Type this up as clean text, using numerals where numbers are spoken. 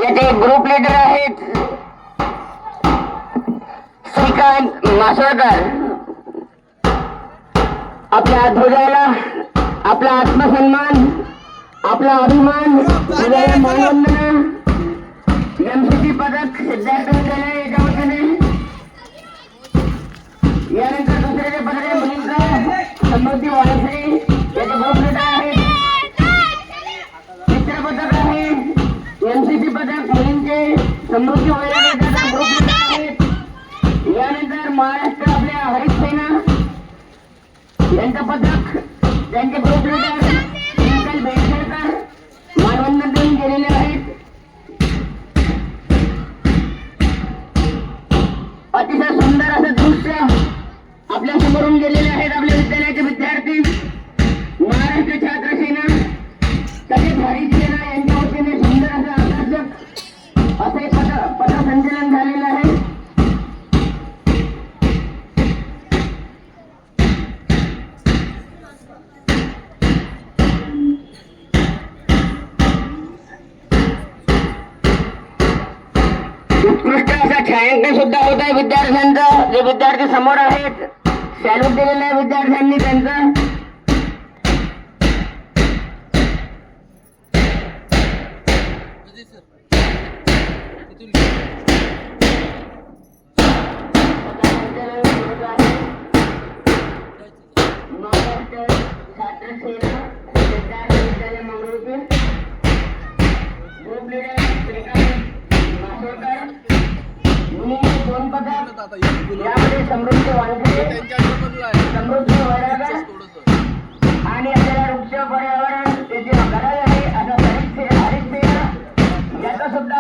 याचे group leader आहेत श्रीकांत मासळकर. आपल्या ध्वजाला आपला आत्मसन्मान, आपला अभिमान, मानवंदना, एमसीसी पदक सिद्धार्थ विद्यालय याच्या वतीने. यानंतर दुसरे पदक आहे मुलींचा समृद्धी वाळसरे याचे ग्रुप लीडर आहेत. तिसरे पदक आहे एमसीसी पदक मुलींचे समृद्धी वाळसरे याचा ग्रुप लीडर आहेत. यानंतर महाराष्ट्र आपल्या हरित सेना यांचं पदक त्यांचे ग्रुप लीडर विशाल बेडसरकर मानवंदन देऊन गेलेले आहेत. अतिशय सुंदर असं दृश्य आपल्या समोरून गेलेले आहेत. आपल्या विद्यालयाचे विद्यार्थी महाराष्ट्र छात्र सेना तसेच हरित सेना यांच्या वतीने सुंदर असं आकर्षक असे पथसंचलन झालेलं आहे. उत्कृष्ट असा छायांकन सुद्धा होत आहे विद्यार्थ्यांचं. जे विद्यार्थी समोर आहेत सॅल्यूट दिलेलं आहे विद्यार्थ्यांनी त्यांचं. महाराष्ट्र छात्र सेना सिद्धार्थ विद्यालय मंगरुळपीर ग्रुप लीडर श्रीकांत मासळकर. मुलींचे 2 पदक यामध्ये समृद्धी वाळसरे, समृद्धी वैरागर आणि आपल्याला वृक्ष पर्यावरण त्याची गरज आहे असं हरित सेना याचा सुद्धा